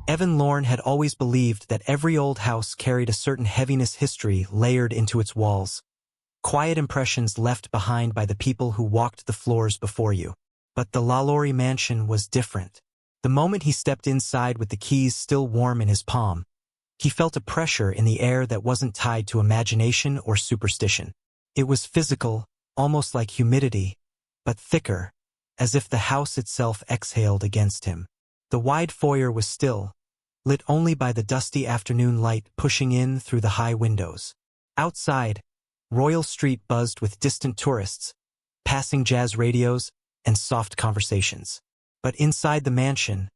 Lorne had always believed that every old house carried a certain heaviness history layered into its walls, quiet impressions left behind by the people who walked the floors before you. But the LaLaurie Mansion was different. The moment he stepped inside with the keys still warm in his palm, he felt a pressure in the air that wasn't tied to imagination or superstition. It was physical, almost like humidity, but thicker, as if the house itself exhaled against him. The wide foyer was still, lit only by the dusty afternoon light pushing in through the high windows. Outside, Royal Street buzzed with distant tourists, passing jazz radios, and soft conversations. But inside the mansion,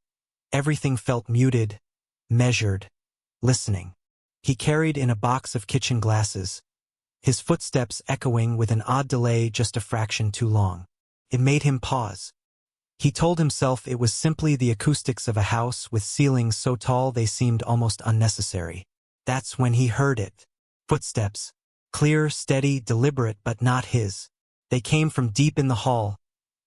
everything felt muted, measured, listening. He carried in a box of kitchen glasses, his footsteps echoing with an odd delay just a fraction too long. It made him pause. He told himself it was simply the acoustics of a house with ceilings so tall they seemed almost unnecessary. That's when he heard it. Footsteps. Clear, steady, deliberate, but not his. They came from deep in the hall,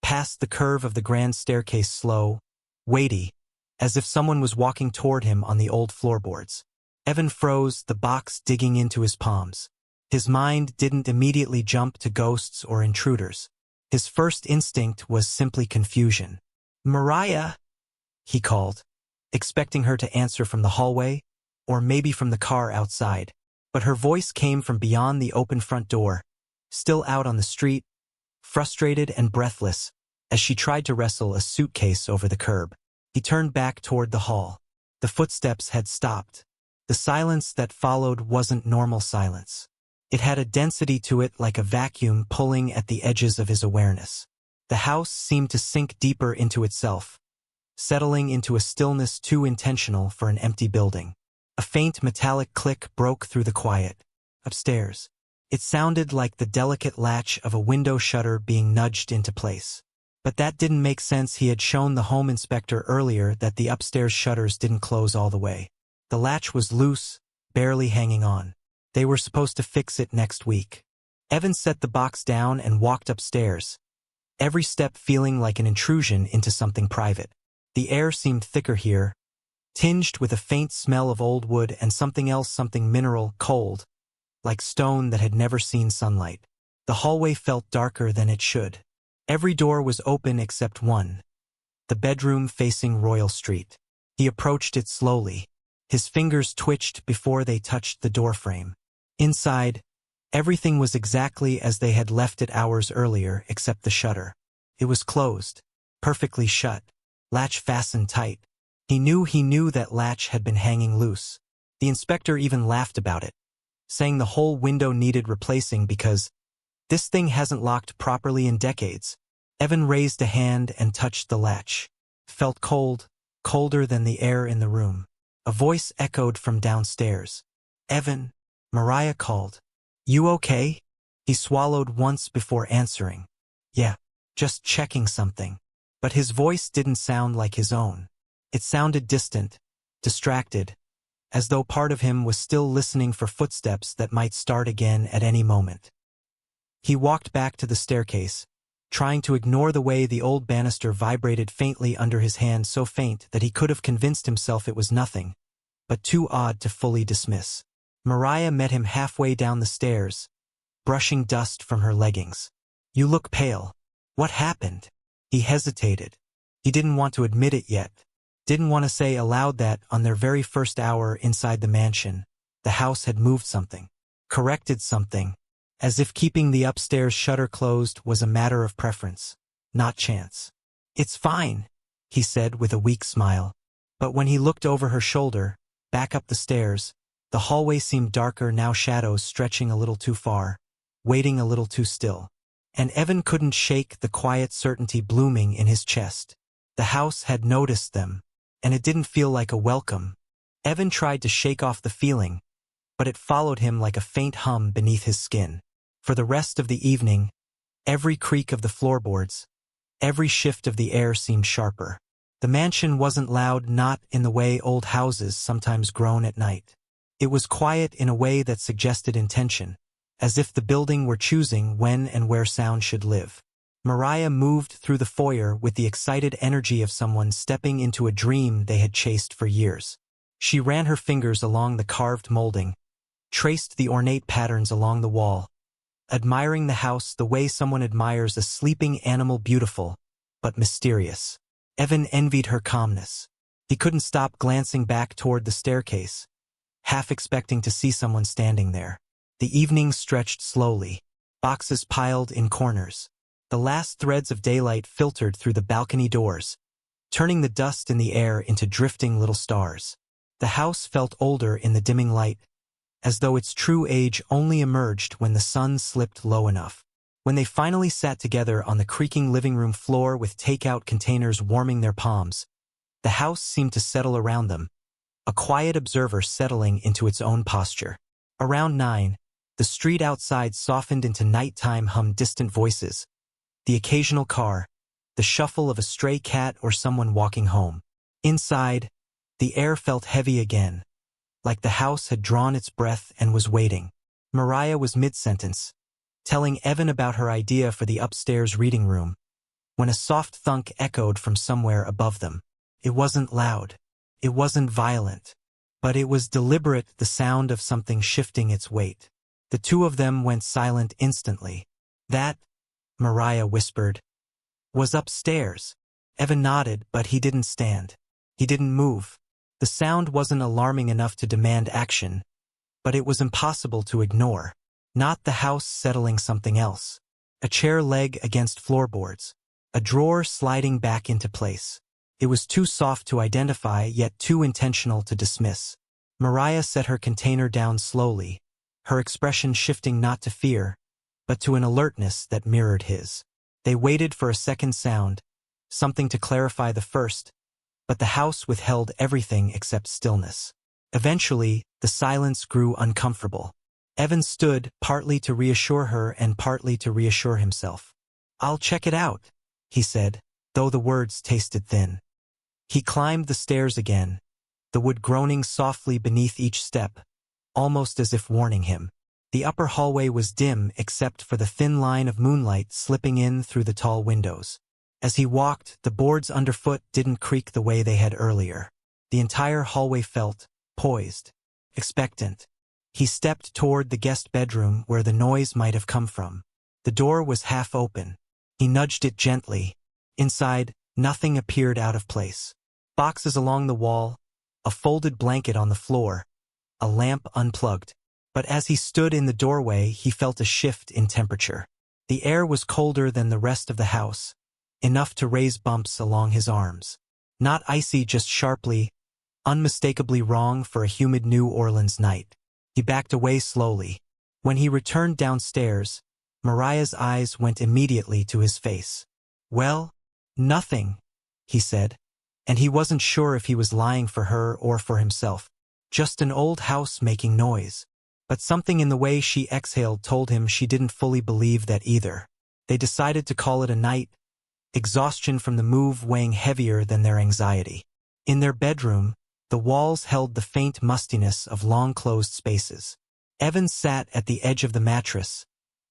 past the curve of the grand staircase, slow, weighty, as if someone was walking toward him on the old floorboards. Evan froze, the box digging into his palms. His mind didn't immediately jump to ghosts or intruders. His first instinct was simply confusion. "Mariah," he called, expecting her to answer from the hallway, or maybe from the car outside. But her voice came from beyond the open front door, still out on the street, frustrated and breathless, as she tried to wrestle a suitcase over the curb. He turned back toward the hall. The footsteps had stopped. The silence that followed wasn't normal silence. It had a density to it like a vacuum pulling at the edges of his awareness. The house seemed to sink deeper into itself, settling into a stillness too intentional for an empty building. A faint metallic click broke through the quiet. Upstairs. It sounded like the delicate latch of a window shutter being nudged into place. But that didn't make sense. He had shown the home inspector earlier that the upstairs shutters didn't close all the way. The latch was loose, barely hanging on. They were supposed to fix it next week. Evan set the box down and walked upstairs, every step feeling like an intrusion into something private. The air seemed thicker here, tinged with a faint smell of old wood and something else, something mineral, cold, like stone that had never seen sunlight. The hallway felt darker than it should. Every door was open except one, the bedroom facing Royal Street. He approached it slowly. His fingers twitched before they touched the doorframe. Inside, everything was exactly as they had left it hours earlier except the shutter. It was closed, perfectly shut, latch fastened tight. He knew that latch had been hanging loose. The inspector even laughed about it, saying the whole window needed replacing because this thing hasn't locked properly in decades. Evan raised a hand and touched the latch. Felt cold, colder than the air in the room. A voice echoed from downstairs. "Evan," Mariah called. "You okay?" He swallowed once before answering. "Yeah, just checking something." But his voice didn't sound like his own. It sounded distant, distracted, as though part of him was still listening for footsteps that might start again at any moment. He walked back to the staircase, trying to ignore the way the old banister vibrated faintly under his hand, so faint that he could have convinced himself it was nothing, but too odd to fully dismiss. Mariah met him halfway down the stairs, brushing dust from her leggings. "You look pale. What happened?" He hesitated. He didn't want to admit it yet. Didn't want to say aloud that, on their very first hour inside the mansion, the house had moved something, corrected something, as if keeping the upstairs shutter closed was a matter of preference, not chance. "It's fine," he said with a weak smile. But when he looked over her shoulder, back up the stairs, the hallway seemed darker now, shadows stretching a little too far, waiting a little too still. And Evan couldn't shake the quiet certainty blooming in his chest. The house had noticed them, and it didn't feel like a welcome. Evan tried to shake off the feeling, but it followed him like a faint hum beneath his skin. For the rest of the evening, every creak of the floorboards, every shift of the air seemed sharper. The mansion wasn't loud, not in the way old houses sometimes groan at night. It was quiet in a way that suggested intention, as if the building were choosing when and where sound should live. Mariah moved through the foyer with the excited energy of someone stepping into a dream they had chased for years. She ran her fingers along the carved molding, traced the ornate patterns along the wall, admiring the house the way someone admires a sleeping animal, beautiful, but mysterious. Evan envied her calmness. He couldn't stop glancing back toward the staircase, half expecting to see someone standing there. The evening stretched slowly, boxes piled in corners. The last threads of daylight filtered through the balcony doors, turning the dust in the air into drifting little stars. The house felt older in the dimming light, as though its true age only emerged when the sun slipped low enough. When they finally sat together on the creaking living room floor with takeout containers warming their palms, the house seemed to settle around them, a quiet observer settling into its own posture. Around 9, the street outside softened into nighttime hum, distant voices, the occasional car, the shuffle of a stray cat or someone walking home. Inside, the air felt heavy again, like the house had drawn its breath and was waiting. Mariah was mid-sentence, telling Evan about her idea for the upstairs reading room, when a soft thunk echoed from somewhere above them. It wasn't loud, it wasn't violent, but it was deliberate, the sound of something shifting its weight. The two of them went silent instantly. That, Mariah whispered, was upstairs. Evan nodded, but he didn't stand. He didn't move. The sound wasn't alarming enough to demand action, but it was impossible to ignore. Not the house settling, something else. A chair leg against floorboards. A drawer sliding back into place. It was too soft to identify, yet too intentional to dismiss. Mariah set her container down slowly, her expression shifting not to fear, but to an alertness that mirrored his. They waited for a second sound, something to clarify the first, but the house withheld everything except stillness. Eventually, the silence grew uncomfortable. Evan stood, partly to reassure her and partly to reassure himself. "I'll check it out," he said, though the words tasted thin. He climbed the stairs again, the wood groaning softly beneath each step, almost as if warning him. The upper hallway was dim except for the thin line of moonlight slipping in through the tall windows. As he walked, the boards underfoot didn't creak the way they had earlier. The entire hallway felt poised, expectant. He stepped toward the guest bedroom where the noise might have come from. The door was half open. He nudged it gently. Inside, nothing appeared out of place. Boxes along the wall, a folded blanket on the floor, a lamp unplugged. But as he stood in the doorway, he felt a shift in temperature. The air was colder than the rest of the house, enough to raise bumps along his arms. Not icy, just sharply, unmistakably wrong for a humid New Orleans night. He backed away slowly. When he returned downstairs, Mariah's eyes went immediately to his face. "Well, nothing," he said, and he wasn't sure if he was lying for her or for himself. Just an old house making noise. But something in the way she exhaled told him she didn't fully believe that either. They decided to call it a night, exhaustion from the move weighing heavier than their anxiety. In their bedroom, the walls held the faint mustiness of long-closed spaces. Evan sat at the edge of the mattress,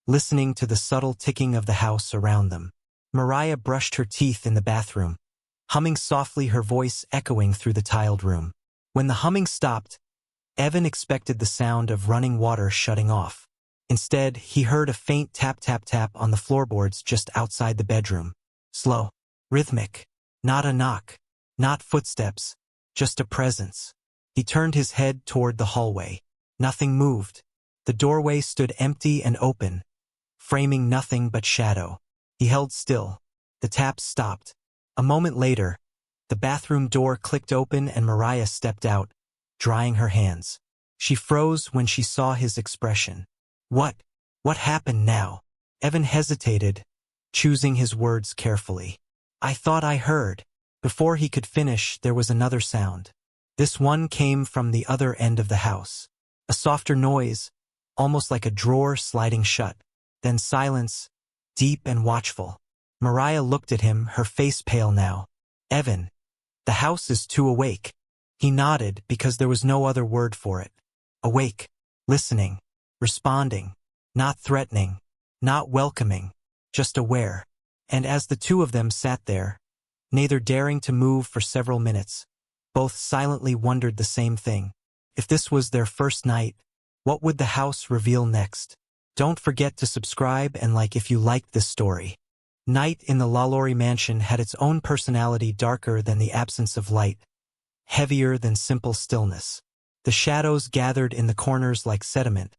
listening to the subtle ticking of the house around them. Mariah brushed her teeth in the bathroom, humming softly, her voice echoing through the tiled room. When the humming stopped, Evan expected the sound of running water shutting off. Instead, he heard a faint tap-tap-tap on the floorboards just outside the bedroom. Slow, rhythmic, not a knock, not footsteps, just a presence. He turned his head toward the hallway. Nothing moved. The doorway stood empty and open, framing nothing but shadow. He held still. The taps stopped. A moment later, the bathroom door clicked open and Mariah stepped out, drying her hands. She froze when she saw his expression. What happened now? Evan hesitated, choosing his words carefully. "I thought I heard." Before he could finish, there was another sound. This one came from the other end of the house. A softer noise, almost like a drawer sliding shut. Then silence, deep and watchful. Mariah looked at him, her face pale now. "Evan, the house is too awake." He nodded because there was no other word for it. Awake, listening, responding, not threatening, not welcoming, just aware. And as the two of them sat there, neither daring to move for several minutes, both silently wondered the same thing. If this was their first night, what would the house reveal next? Don't forget to subscribe and like if you liked this story. Night in the LaLaurie Mansion had its own personality, darker than the absence of light, heavier than simple stillness. The shadows gathered in the corners like sediment,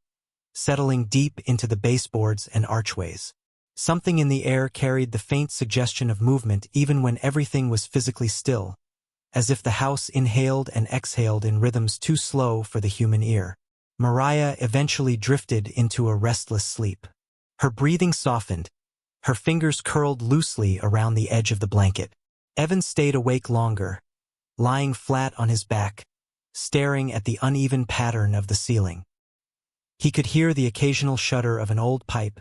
settling deep into the baseboards and archways. Something in the air carried the faint suggestion of movement even when everything was physically still, as if the house inhaled and exhaled in rhythms too slow for the human ear. Mariah eventually drifted into a restless sleep. Her breathing softened, her fingers curled loosely around the edge of the blanket. Evan stayed awake longer, lying flat on his back, staring at the uneven pattern of the ceiling. He could hear the occasional shudder of an old pipe,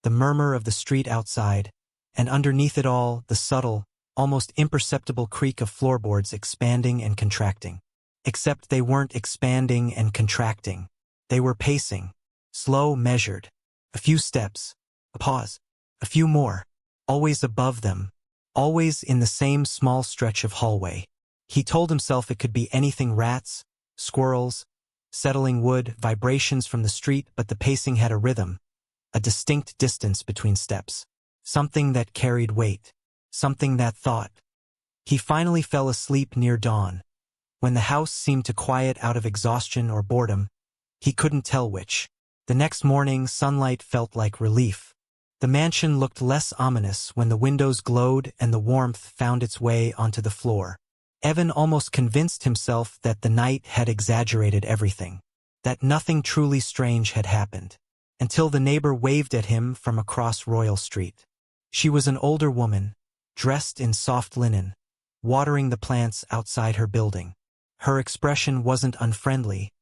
the murmur of the street outside, and underneath it all, the subtle, almost imperceptible creak of floorboards expanding and contracting. Except they weren't expanding and contracting. They were pacing, slow, measured. A few steps, a pause, a few more, always above them, always in the same small stretch of hallway. He told himself it could be anything: rats, squirrels, settling wood, vibrations from the street, but the pacing had a rhythm, a distinct distance between steps. Something that carried weight, something that thought. He finally fell asleep near dawn, when the house seemed to quiet out of exhaustion or boredom. He couldn't tell which. The next morning, sunlight felt like relief. The mansion looked less ominous when the windows glowed and the warmth found its way onto the floor. Evan almost convinced himself that the night had exaggerated everything, that nothing truly strange had happened, until the neighbor waved at him from across Royal Street. She was an older woman, dressed in soft linen, watering the plants outside her building. Her expression wasn't unfriendly,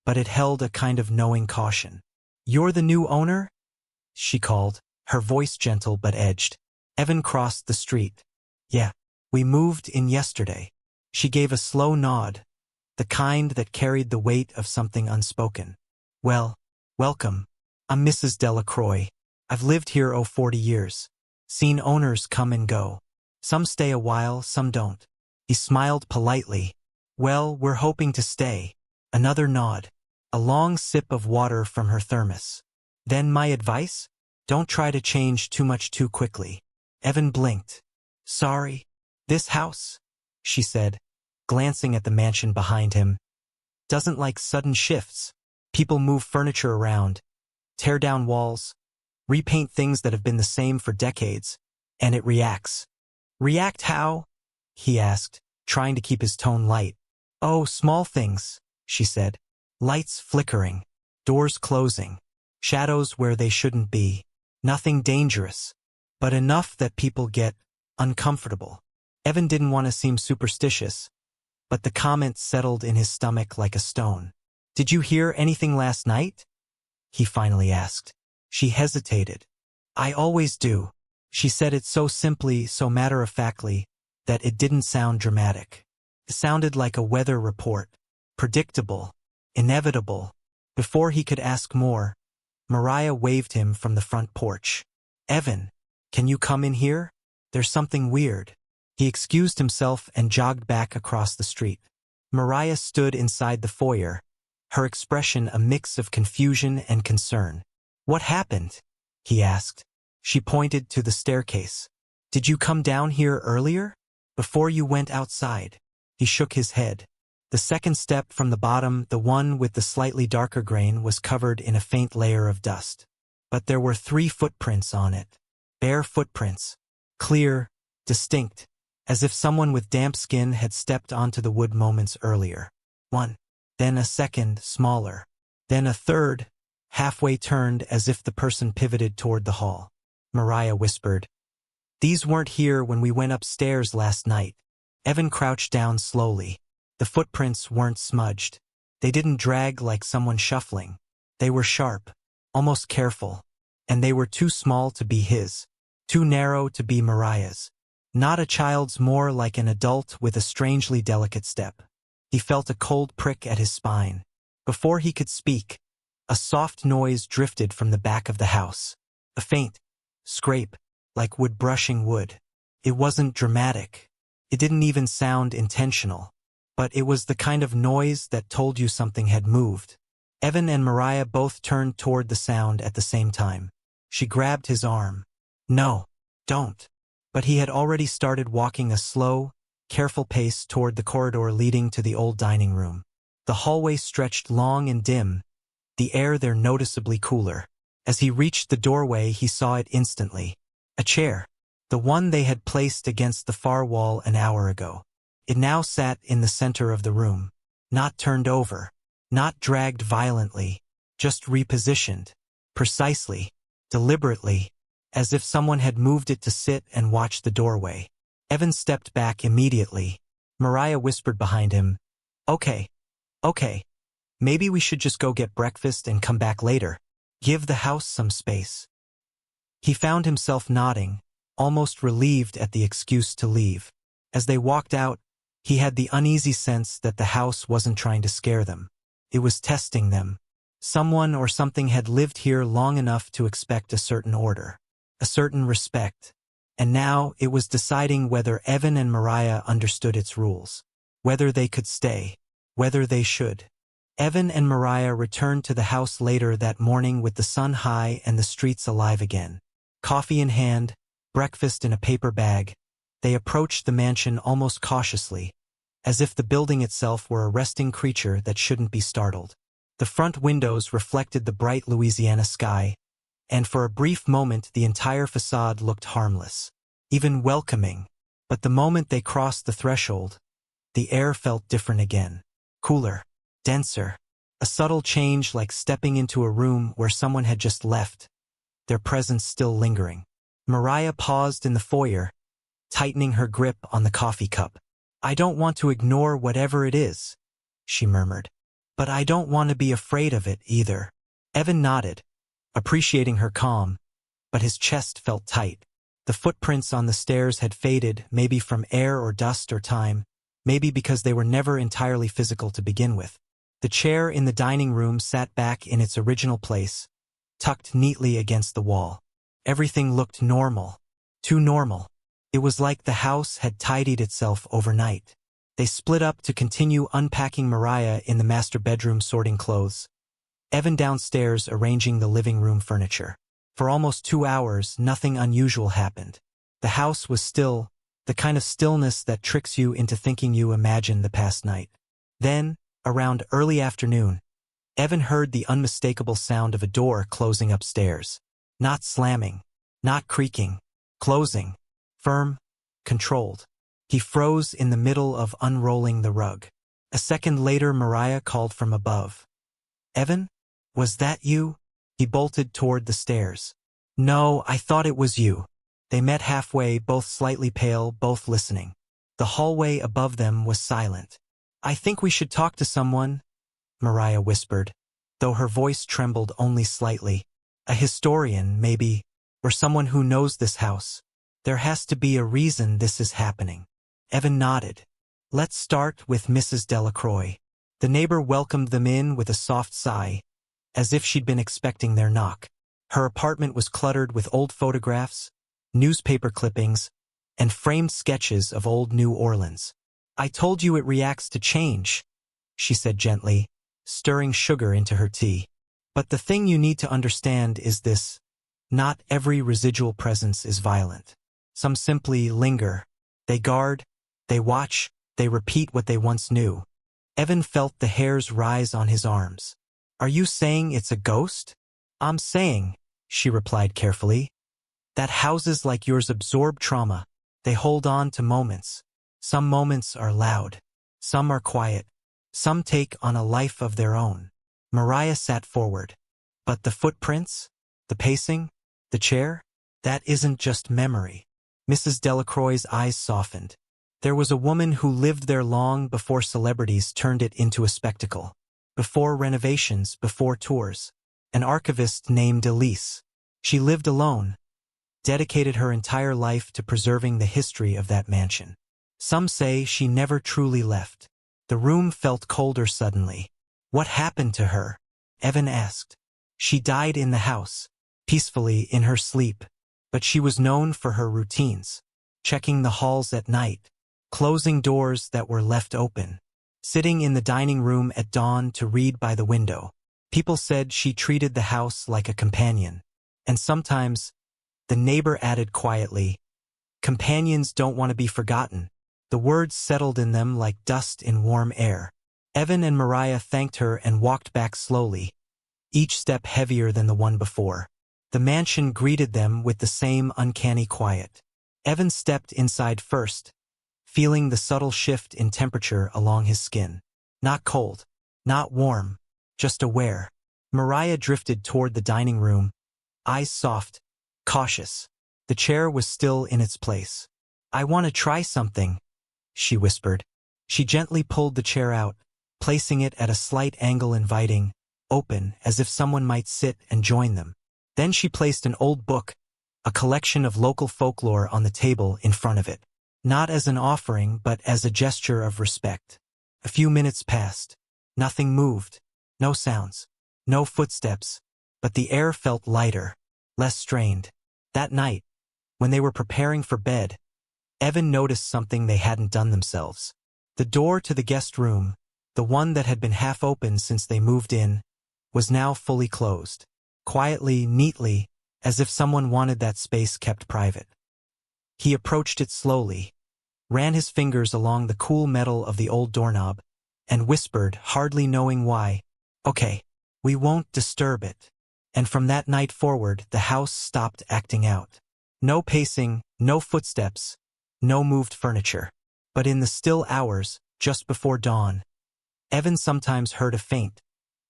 but it held a kind of knowing caution. "You're the new owner?" she called, her voice gentle but edged. Evan crossed the street. "Yeah, we moved in yesterday." She gave a slow nod, the kind that carried the weight of something unspoken. "Well, welcome. I'm Mrs. Delacroix. I've lived here 40 years. Seen owners come and go. Some stay a while, some don't." He smiled politely. "Well, we're hoping to stay." Another nod. A long sip of water from her thermos. "Then my advice? Don't try to change too much too quickly." Evan blinked. "Sorry. This house," she said, glancing at the mansion behind him, "doesn't like sudden shifts. People move furniture around, tear down walls, repaint things that have been the same for decades, and it reacts." "React how?" he asked, trying to keep his tone light. "Oh, small things," she said. "Lights flickering, doors closing, shadows where they shouldn't be. Nothing dangerous, but enough that people get uncomfortable." Evan didn't want to seem superstitious, but the comment settled in his stomach like a stone. "Did you hear anything last night?" he finally asked. She hesitated. "I always do." She said it so simply, so matter-of-factly, that it didn't sound dramatic. It sounded like a weather report, predictable, inevitable. Before he could ask more, Mariah waved him from the front porch. "Evan, can you come in here? There's something weird." He excused himself and jogged back across the street. Mariah stood inside the foyer, her expression a mix of confusion and concern. "What happened?" he asked. She pointed to the staircase. "Did you come down here earlier? Before you went outside?" He shook his head. The second step from the bottom, the one with the slightly darker grain, was covered in a faint layer of dust. But there were 3 footprints on it. Bare footprints. Clear, distinct, as if someone with damp skin had stepped onto the wood moments earlier. One. Then a second, smaller. Then a third, halfway turned as if the person pivoted toward the hall. Mariah whispered, "These weren't here when we went upstairs last night." Evan crouched down slowly. The footprints weren't smudged. They didn't drag like someone shuffling. They were sharp, almost careful. And they were too small to be his, too narrow to be Mariah's. Not a child's, more like an adult with a strangely delicate step. He felt a cold prick at his spine. Before he could speak, a soft noise drifted from the back of the house. A faint scrape, like wood brushing wood. It wasn't dramatic. It didn't even sound intentional. But it was the kind of noise that told you something had moved. Evan and Mariah both turned toward the sound at the same time. She grabbed his arm. "No, don't." But he had already started walking a slow, careful pace toward the corridor leading to the old dining room. The hallway stretched long and dim, the air there noticeably cooler. As he reached the doorway, he saw it instantly. A chair. The one they had placed against the far wall an hour ago. It now sat in the center of the room. Not turned over. Not dragged violently. Just repositioned. Precisely. Deliberately. As if someone had moved it to sit and watch the doorway. Evan stepped back immediately. Mariah whispered behind him, Okay. Maybe we should just go get breakfast and come back later. Give the house some space." He found himself nodding, almost relieved at the excuse to leave. As they walked out, he had the uneasy sense that the house wasn't trying to scare them. It was testing them. Someone or something had lived here long enough to expect a certain order, a certain respect. And now it was deciding whether Evan and Mariah understood its rules, whether they could stay, whether they should. Evan and Mariah returned to the house later that morning with the sun high and the streets alive again. Coffee in hand, breakfast in a paper bag, they approached the mansion almost cautiously, as if the building itself were a resting creature that shouldn't be startled. The front windows reflected the bright Louisiana sky, and for a brief moment the entire facade looked harmless, even welcoming. But the moment they crossed the threshold, the air felt different again. Cooler, denser, a subtle change like stepping into a room where someone had just left, their presence still lingering. Mariah paused in the foyer, tightening her grip on the coffee cup. "I don't want to ignore whatever it is," she murmured. "But I don't want to be afraid of it either." Evan nodded, appreciating her calm, but his chest felt tight. The footprints on the stairs had faded, maybe from air or dust or time, maybe because they were never entirely physical to begin with. The chair in the dining room sat back in its original place, tucked neatly against the wall. Everything looked normal. Too normal. It was like the house had tidied itself overnight. They split up to continue unpacking, Mariah in the master bedroom sorting clothes, Evan downstairs arranging the living room furniture. For almost 2 hours, nothing unusual happened. The house was still, the kind of stillness that tricks you into thinking you imagined the past night. Then, around early afternoon, Evan heard the unmistakable sound of a door closing upstairs. Not slamming, not creaking, closing, firm, controlled. He froze in the middle of unrolling the rug. A second later, Mariah called from above. "Evan? Was that you?" He bolted toward the stairs. "No, I thought it was you." They met halfway, both slightly pale, both listening. The hallway above them was silent. "I think we should talk to someone," Mariah whispered, though her voice trembled only slightly. "A historian, maybe, or someone who knows this house. There has to be a reason this is happening." Evan nodded. "Let's start with Mrs. Delacroix." The neighbor welcomed them in with a soft sigh, as if she'd been expecting their knock. Her apartment was cluttered with old photographs, newspaper clippings, and framed sketches of old New Orleans. "I told you it reacts to change," she said gently, stirring sugar into her tea. "But the thing you need to understand is this. Not every residual presence is violent. Some simply linger. They guard, they watch, they repeat what they once knew." Evan felt the hairs rise on his arms. "Are you saying it's a ghost?" "I'm saying," she replied carefully, "that houses like yours absorb trauma. They hold on to moments. Some moments are loud. Some are quiet. Some take on a life of their own." Mariah sat forward. "But the footprints? The pacing? The chair? That isn't just memory." Mrs. Delacroix's eyes softened. There was a woman who lived there long before celebrities turned it into a spectacle. Before renovations, before tours. An archivist named Elise. She lived alone, dedicated her entire life to preserving the history of that mansion. Some say she never truly left. The room felt colder suddenly. "What happened to her?" Evan asked. "She died in the house, peacefully in her sleep. but she was known for her routines, checking the halls at night, closing doors that were left open, sitting in the dining room at dawn to read by the window. People said she treated the house like a companion, and sometimes the neighbor added quietly, "Companions don't want to be forgotten." The words settled in them like dust in warm air. Evan and Mariah thanked her and walked back slowly, each step heavier than the one before. The mansion greeted them with the same uncanny quiet. Evan stepped inside first, feeling the subtle shift in temperature along his skin. Not cold, not warm, just aware. Mariah drifted toward the dining room, eyes soft, cautious. The chair was still in its place. "I want to try something," she whispered. She gently pulled the chair out, placing it at a slight angle, inviting, open, as if someone might sit and join them. Then she placed an old book, a collection of local folklore, on the table in front of it. Not as an offering, but as a gesture of respect. A few minutes passed. Nothing moved. No sounds. No footsteps. But the air felt lighter, less strained. That night, when they were preparing for bed, Evan noticed something they hadn't done themselves. The door to the guest room, the one that had been half open since they moved in, was now fully closed. Quietly, neatly, as if someone wanted that space kept private. He approached it slowly, ran his fingers along the cool metal of the old doorknob, and whispered, hardly knowing why, "Okay, we won't disturb it." And from that night forward, the house stopped acting out. No pacing, no footsteps, no moved furniture. But in the still hours, just before dawn, Evan sometimes heard a faint,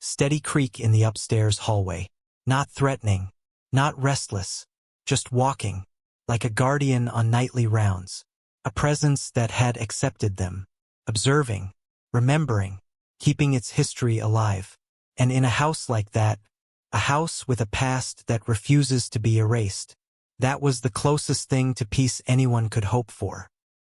steady creak in the upstairs hallway. Not threatening, not restless, just walking, like a guardian on nightly rounds. A presence that had accepted them, observing, remembering, keeping its history alive. And in a house like that, a house with a past that refuses to be erased, that was the closest thing to peace anyone could hope for.